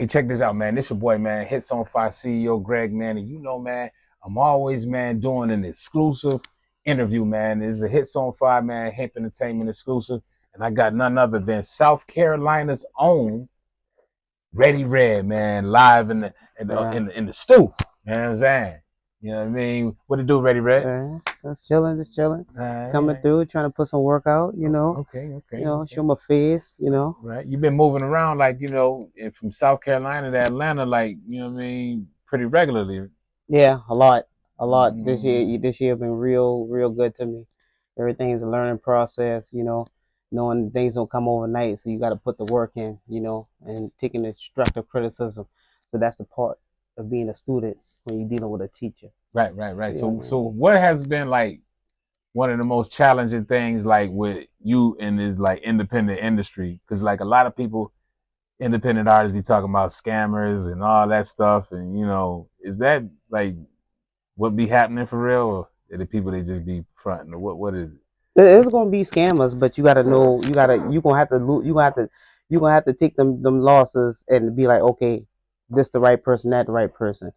Hey, check this out, man. This your boy, man. HitsOnFye CEO Greg, man. And you know, man, I'm always, man, doing an exclusive interview, man. This is a HitsOnFye, man, hemp entertainment exclusive. And I got none other than South Carolina's own Ready Red, man, live Yeah, in the stew. You know what I'm saying? You know what I mean? What it do, Ready Red? yeah, just chilling, just chilling. All right, all Coming right. through, trying to put some work out, Okay, okay, okay. show my face, Right. You've been moving around like, from South Carolina to Atlanta, like, you know what I mean, pretty regularly. Yeah, a lot. Mm-hmm. This year been real good to me. Everything's a learning process, knowing things don't come overnight, so you got to put the work in, and taking constructive criticism. So that's the part of being a student when you're dealing with a teacher. Right, right, right. You know So, what I so mean? what has been like one of the most challenging things, like with you in this like independent industry? Because like a lot of people, independent artists, be talking about scammers and all that stuff, and is that like what be happening for real, or are the people they just be fronting, or what is it? It's gonna be scammers, but you gotta know you gonna have to you gonna have to take them losses and be like, okay, this the right person, that the right person,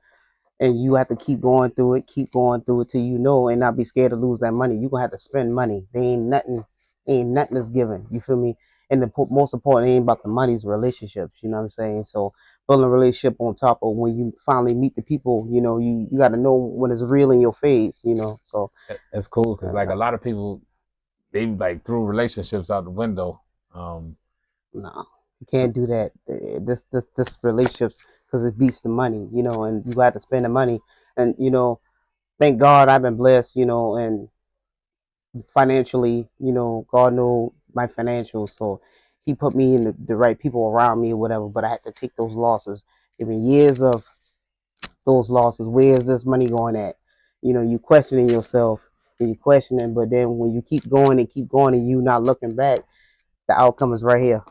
and you have to keep going through it till you know, and not be scared to lose that money. You gonna have to spend money. They ain't nothing is given. You feel me? And the most important ain't about the money, is relationships. You know what I'm saying? So building a relationship on top of when you finally meet the people, you got to know when it's real in your face. So That's cool because like uh, a lot of people they like threw relationships out the window. Um, no, you so can't do that. This relationships, because it beats the money, and you got to spend the money. And thank God I've been blessed, and financially, God know my financials, so He put me in the right people around me or whatever. But I had to take those losses. It been years of those losses. Where is this money going at? You questioning yourself and you questioning, but then when you keep going and you not looking back, the outcome is right here.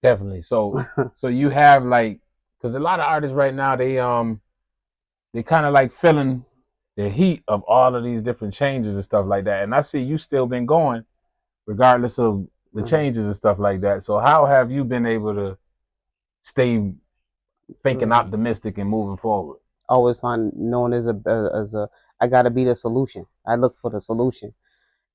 definitely. So you have like, because a lot of artists right now they kind of like feeling the heat of all of these different changes and stuff like that. And I see you still been going regardless of the changes and stuff like that. So how have you been able to stay thinking Right. optimistic and moving forward? Always find known as a I gotta be the solution. I look for the solution.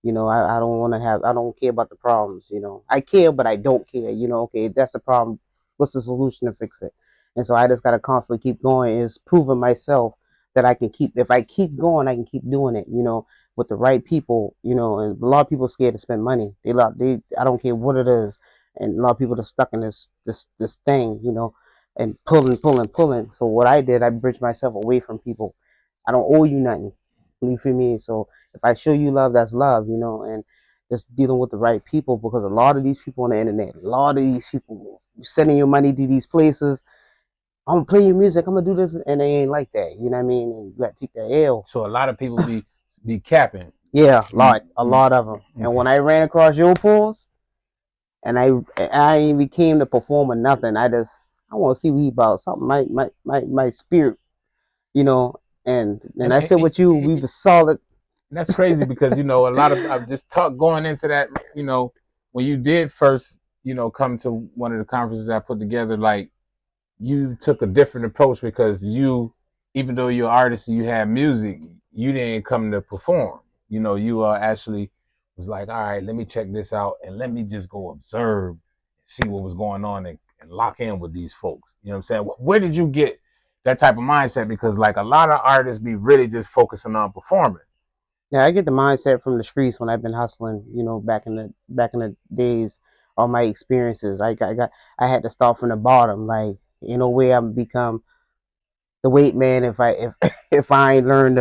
I don't want to I don't care about the problems. I care, but I don't care. Okay, that's the problem. What's the solution to fix it? And so I just got to constantly keep going, is proving myself that I can if I keep going, I can keep doing it, with the right people, and a lot of people are scared to spend money. I don't care what it is. And a lot of people are stuck in this thing, and pulling. So what I did, I bridged myself away from people. I don't owe you nothing. You feel me? So if I show you love, that's love, and just dealing with the right people, because a lot of these people on the internet, a lot of these people sending your money to these places. I'm gonna play your music, I'm gonna do this, and they ain't like that. You know what I mean? And you gotta take that L. So a lot of people be capping. Yeah, Mm, a mm, lot of them. And okay. when I ran across your pools, and I ain't became the performer, nothing. I want to see what he about, something my spirit, you know. And And, I and, said and with you, we were solid. that's crazy because a lot of I've just talked going into that. When you did first, come to one of the conferences I put together, like you took a different approach because even though you're an artist and you have music, you didn't come to perform. You actually was like, all right, let me check this out and let me just go observe, see what was going on, and lock in with these folks. You know what I'm saying? Where did you get that type of mindset? Because like a lot of artists be really just focusing on performing. Yeah, I get the mindset from the streets when I've been hustling. Back in the days, all my experiences. I had to start from the bottom. Like, way I'm become the weight man if if I ain't learned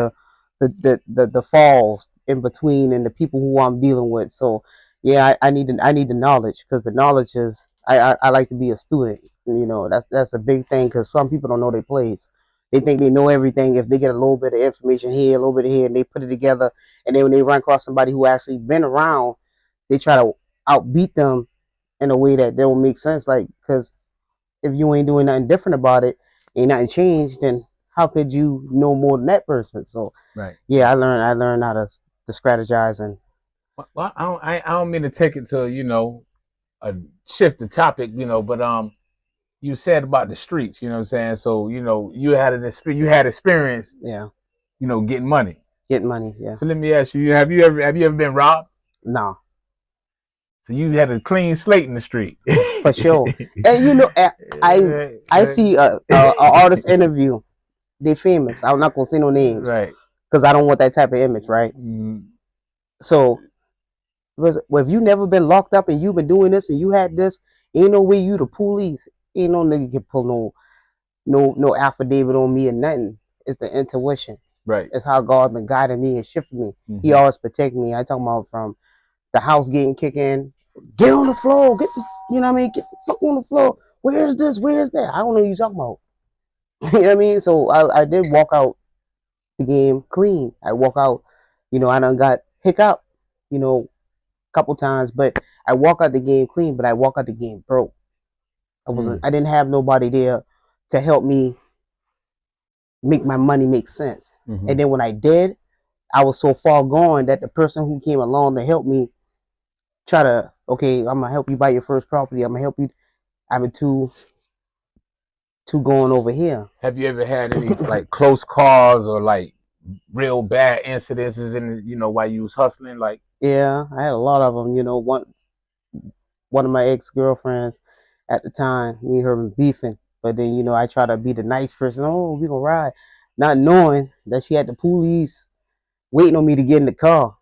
the falls in between and the people who I'm dealing with. So yeah, I need the knowledge, because the knowledge is I like to be a student. That's a big thing, because some people don't know their place. They think they know everything. If they get a little bit of information here, a little bit of here, and they put it together, and then when they run across somebody who actually been around, they try to outbeat them in a way that don't make sense. Like, because if you ain't doing nothing different about it, ain't nothing changed, then how could you know more than that person? So Right. yeah, I learned how to strategize. And Well, I don't mean to take it to a shift the topic, but you said about the streets, you know what I'm saying? So, you know, you had experience, Yeah. you know, getting money. Getting money, yeah. So let me ask you, have you ever been robbed? No. So you had a clean slate in the street. For sure. And you know, I see a artist interview. They famous. I'm not gonna say no names. Right. Because I don't want that type of image, right? So well, if you never been locked up and you've been doing this and you had this, ain't no way you the police. Ain't no nigga can pull no affidavit on me or nothing. It's the intuition. Right. It's how God been guiding me and shifting me. He always protect me. I talk about from the house getting kicked in, get on the floor, you know what I mean? Get the fuck on the floor. Where's this? Where's that? I don't know what you talking about. You know what I mean? So I did walk out the game clean. I walk out, you know, I done got hiccup, you know, a couple times, but I walk out the game clean, but I walk out the game broke. I didn't have nobody there to help me make my money make sense. And then when I did, I was so far gone that the person who came along to help me try to, okay, I'm gonna help you buy your first property. I'm gonna help you. I'm two going over here. Have you ever had any like close calls or like real bad incidences in, you know, while you was hustling? Like, yeah, I had a lot of them. You know, one of my ex-girlfriends at the time, me and her been beefing. But then, you know, I try to be the nice person. Oh, we gonna ride, not knowing that she had the police waiting on me to get in the car,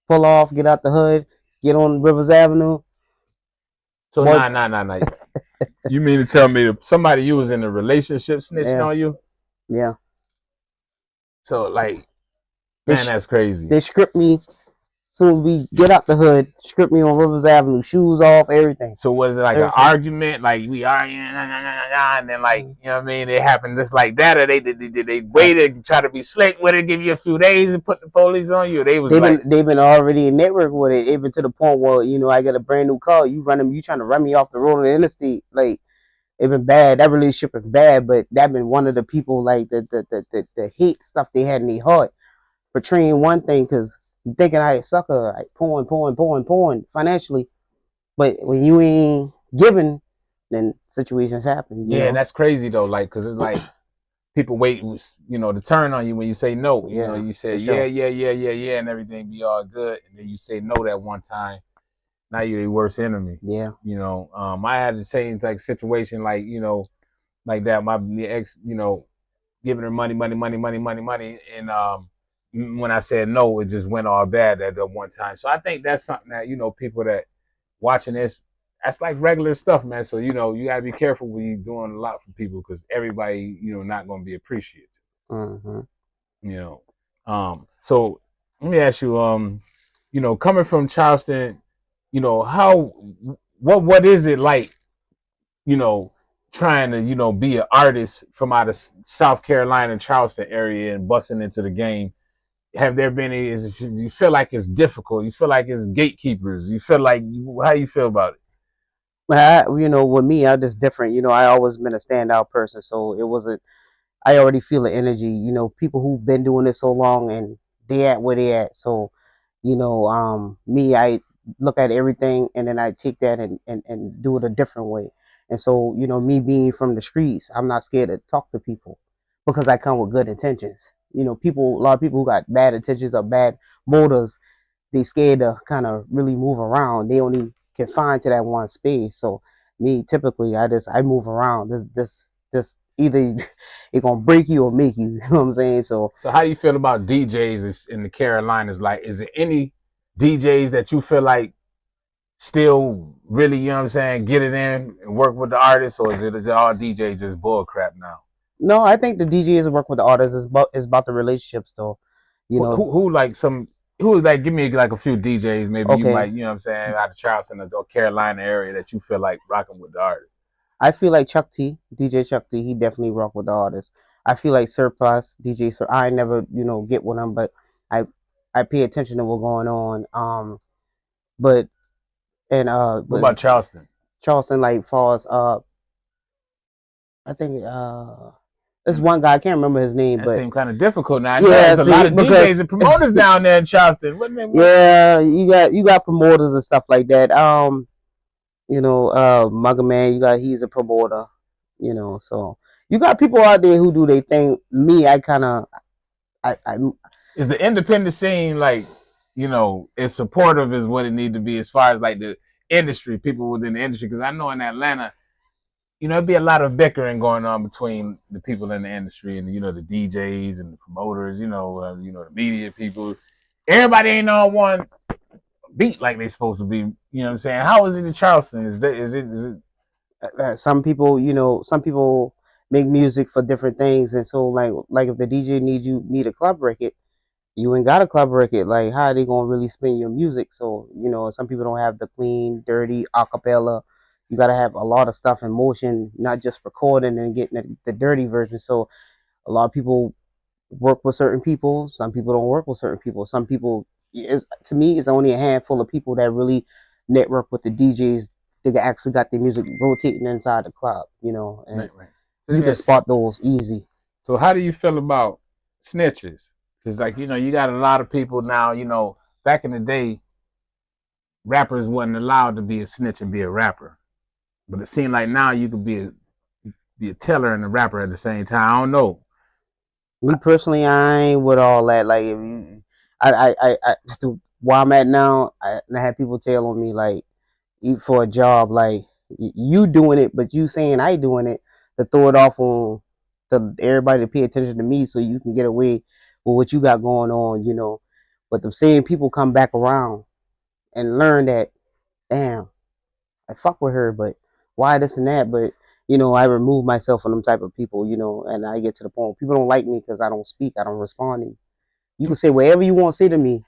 pull off, get out the hood, get on Rivers Avenue. So nah. You mean to tell me that somebody you was in a relationship snitching on you? Yeah. So like, man, that's crazy. They script me. Soon we get out the hood, script me on Rivers Avenue, shoes off, everything. So was it like an argument, like we arguing, and then like, you know what I mean? It happened just like that, or they waited, try to be slick with it, give you a few days and put the police on you. They've been already in network with it, even to the point where, you know, I got a brand new car, you trying to run me off the road on the interstate, like it been bad. That relationship is bad, but that been one of the people like the hate stuff they had in their heart, portraying one thing because thinking I sucker, like pouring financially, but when you ain't giving, then situations happen. You know? That's crazy though. Like, cause it's like people wait, you know, to turn on you when you say no. You know, you say yeah, and everything be all good, and then you say no that one time. Now you're their worst enemy. Yeah. You know, I had the same like situation, like, you know, like that. My ex, you know, giving her money, and when I said no, it just went all bad at the one time. So I think that's something that, you know, people that watching this, that's like regular stuff, man. So, you know, you gotta be careful when you're doing a lot for people because everybody, you know, not gonna be appreciative. You know, so let me ask you, you know, coming from Charleston, you know, what is it like, you know, trying to, you know, be an artist from out of South Carolina and Charleston area and busting into the game? Have there been any, you feel like it's difficult? You feel like it's gatekeepers? You feel like, how you feel about it? You know, with me, I'm just different. You know, I always been a standout person, so it wasn't. I already feel the energy. You know, people who've been doing this so long and they at where they at. So, you know, me, I look at everything and then I take that and do it a different way. And so, you know, me being from the streets, I'm not scared to talk to people because I come with good intentions. You know, a lot of people who got bad intentions or bad motives, they scared to kind of really move around. They only confined to that one space. So me, typically, I move around. This either it gonna break you or make you. You know what I'm saying? So how do you feel about DJs in the Carolinas? Like, is there any DJs that you feel like still really, you know what I'm saying, get it in and work with the artists, or is it all DJs just bull crap now? No, I think the DJs work with the artists is about the relationships though. You know, who like give me like a few DJs maybe you might, you know what I'm saying, out of Charleston or Carolina area that you feel like rocking with the artists. I feel like DJ Chuck T, he definitely rock with the artists. I feel like Surplus, DJ Sir, I never, you know, get with him, but I pay attention to what's going on. What about Charleston? Charleston, like far as I think there's one guy, I can't remember his name, but seems kind of difficult now. Yeah, there's a lot of DJs and promoters down there in Charleston. Yeah, you got promoters and stuff like that. You know, Mugga Man, he's a promoter. You know, so you got people out there who do they thing. Me, I kind of, I Is the independent scene like, you know, as supportive as what it need to be as far as like the industry, people within the industry? Because I know in Atlanta, you know, it'd be a lot of bickering going on between the people in the industry and, you know, the DJs and the promoters, you know, the media people. Everybody ain't on one beat like they supposed to be. You know what I'm saying? How is it in Charleston? Is it? some people, you know, some people make music for different things, and so like if the DJ need a club record, you ain't got a club record. Like, how are they gonna really spin your music? So, you know, some people don't have the clean, dirty acapella. You gotta have a lot of stuff in motion, not just recording and getting the dirty version. So a lot of people work with certain people. Some people don't work with certain people. Some people, to me, it's only a handful of people that really network with the DJs. They actually got their music rotating inside the club, you know, and Right. you can spot those easy. So how do you feel about snitches? Because like, you know, you got a lot of people now. You know, back in the day, rappers wasn't allowed to be a snitch and be a rapper. But it seemed like now you could be a teller and a rapper at the same time. I don't know. Me personally, I ain't with all that. Like, if you, where I'm at now, I have people telling me like, eat for a job, like you doing it, but you saying I doing it to throw it off on everybody to pay attention to me, so you can get away with what you got going on, you know. But the same people come back around and learn that, damn, I fuck with her, but why this and that? But you know, I remove myself from them type of people, you know, and I get to the point people don't like me because I don't speak, I don't respond to you. You can say whatever you want to say to me,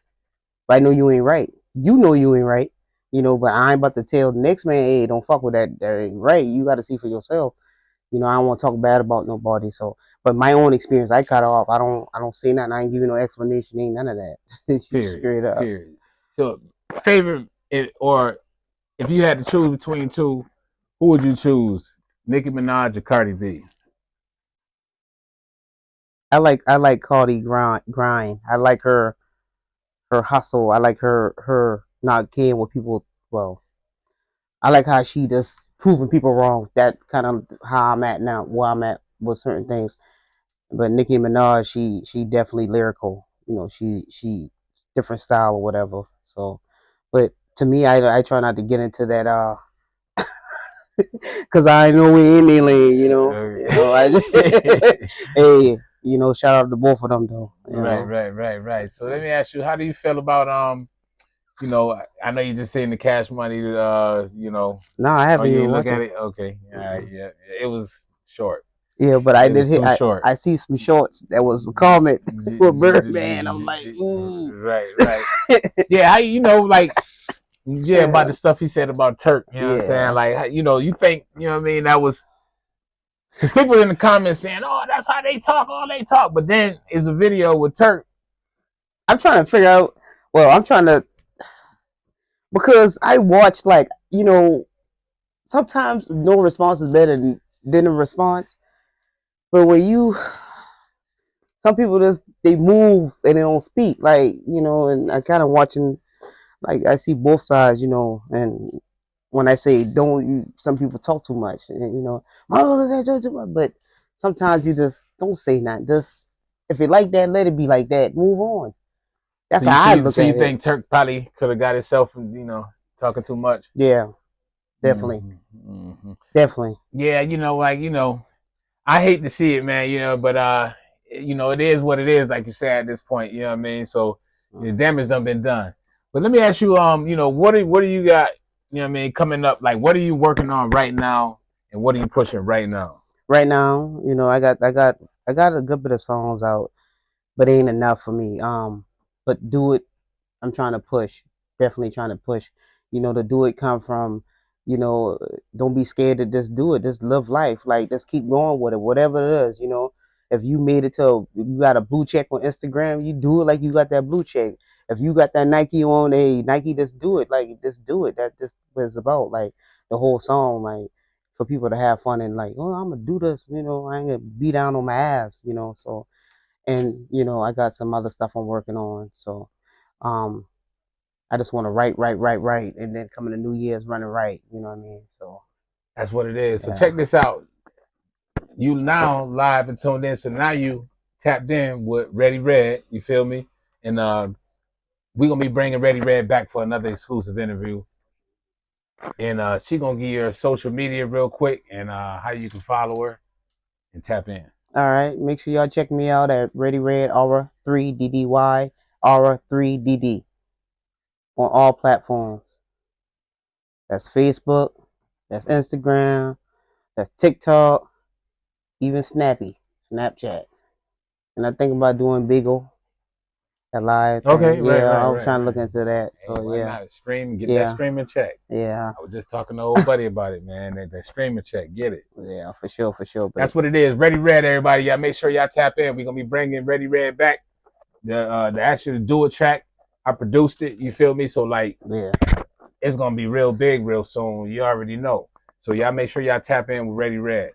but I know you ain't right. You know you ain't right. You know, but I ain't about to tell the next man, hey, don't fuck with that. That ain't right. You got to see for yourself. You know, I don't want to talk bad about nobody. So, but my own experience, I cut off. I don't say nothing. I ain't giving no explanation. Ain't none of that. Period. Straight up. Period. So favorite or if you had to choose between two, who would you choose? Nicki Minaj or Cardi B? I like Cardi grind. I like her hustle. I like her not caring what people. Well, I like how she just proving people wrong. That kind of how I'm at now. Where I'm at with certain things. But Nicki Minaj, she definitely lyrical. You know, she different style or whatever. So, but to me, I try not to get into that because I know we in their lane. You know, I hey, you know, shout out to both of them though. You know, Right. So let me ask you, how do you feel about you know, I know you just saying the Cash Money, you know, no, I oh, haven't you even ain't look watched at it. it? Okay. All right, Mm-mm. yeah. It was short. Yeah, but I It did was hit. too short. I see some shorts that was a comment with Birdman. I'm like, ooh. Right. Yeah, how you know, like, yeah, about the stuff he said about Turk, you know what I'm saying? Yeah. Like, you know, you think, you know what I mean, that was because people in the comments saying, "Oh, that's how they talk, all they talk," but then it's a video with Turk. I'm trying to figure out. Well, I'm trying to because I watch like you know sometimes no response is better than a response. But when you some people just they move and they don't speak like you know, and I kind of watching like I see both sides, you know, and when I say don't, some people talk too much, and you know, oh, but sometimes you just don't say nothing. Just if it like that, let it be like that. Move on. That's how I look So you at it. think Turk probably could have got himself from, you know, talking too much? Yeah, definitely, Mm-hmm. Mm-hmm. definitely. Yeah, you know, like, you know, I hate to see it, man, you know, but you know, it is what it is, like you said at this point, you know what I mean? So the damage done been done. But let me ask you, you know, what do you got, you know what I mean, coming up? Like what are you working on right now and what are you pushing right now? Right now, you know, I got a good bit of songs out, but it ain't enough for me. But do it. I'm trying to push. Definitely trying to push. You know, to do it come from, you know, don't be scared to just do it. Just live life. Like just keep going with it. Whatever it is, you know. If you made it to you got a blue check on Instagram, you do it like you got that blue check. If you got that Nike on, hey Nike, just do it. Like just do it. That just what it's about. Like the whole song, like for people to have fun and like, oh, I'm gonna do this. You know, I ain't gonna be down on my ass. You know, so and you know, I got some other stuff I'm working on. So, um, I just want to write, and then coming to New Year's running right. You know what I mean? So That's what it is. So yeah. check this out. you now live and tuned in. So now you tapped in with Ready Red. You feel me? And we're gonna be bringing Ready Red back for another exclusive interview. And she gonna give you her social media real quick and how you can follow her and tap in. All right, make sure y'all check me out at Ready Red R3DDY R3DD on all platforms. That's Facebook, that's Instagram, that's TikTok, even Snapchat. And I think about doing Beagle, that live Okay, thing. right, Yeah, right, I was right, trying to right. look into that. Hey, So why yeah, not stream? Get that yeah, streaming check. yeah, I was just talking to old buddy about it, man. That streaming check, get it. yeah, for sure, That's baby. what it is. Ready Red, everybody. Y'all make sure y'all tap in. We're gonna be bringing Ready Red back. The actual do it track. I produced it. You feel me? So like, Yeah. it's gonna be real big real soon. You already know. So y'all make sure y'all tap in with Ready Red.